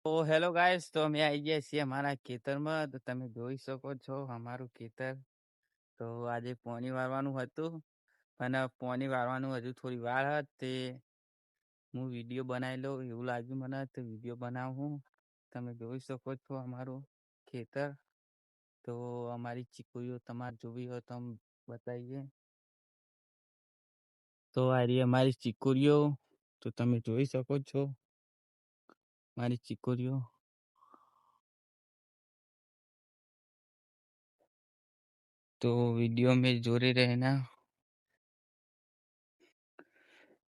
તો hello guys, તો અમે આવી ગયા છીએ અમારા ખેતરમાં. તો તમે જોઈ શકો છો અમારું ખેતર. તો આજે પોણી વારવાનું હતું, અને પોણી વારવાનું હજુ થોડી વાર હતી. હું વિડીયો બનાવી લઉં એવું લાગ્યું મને, તો વિડીયો બનાવું. તમે જોઈ શકો છો અમારું ખેતર. તો અમારી ચીકુડીઓ તમારે જોવી હોય તો અમે બતાવીએ. તો આ રહી અમારી ચીકુડીઓ. તો તમે જોઈ શકો છો મારી ચીકુડીઓ. तो वीडियो में जोड़े रहना.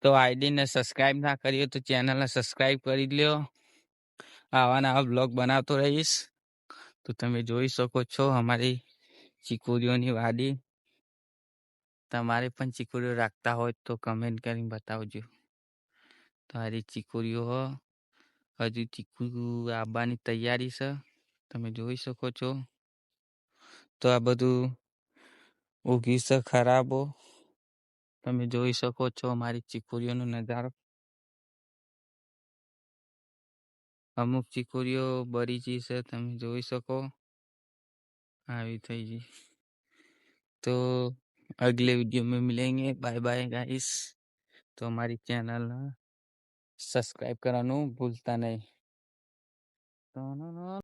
તો આઈડી ને સબસ્ક્રાઇબ ના કરીએ તો ચેનલ ને સબસ્ક્રાઇબ કરી લ્યો. આવા નવા બ્લોગ બનાવતો રહીશ. તો તમે જોઈ શકો છો અમારી ચીકુડીઓની વાડી. તમારે પણ ચીકુડીઓ રાખતા હોય તો કમેન્ટ કરીને બતાવજો. તમારી ચીકુડીઓ હજુ ચીકુ આવવાની તૈયારી છે, તમે જોઈ શકો છો. તો આ બધું ઉગી છે ખરાબો. તમે જોઈ શકો છો અમારી ચીકુડીઓનો નજારો. અમુક ચીકુડીઓ બરી ગઈ છે, તમે જોઈ શકો. આવી થઈ ગઈ. तो अगले वीडियो में मिलेंगे. Bye bye guys. तो हमारी चैनल सब्सक्राइब कराना भूलता नहीं.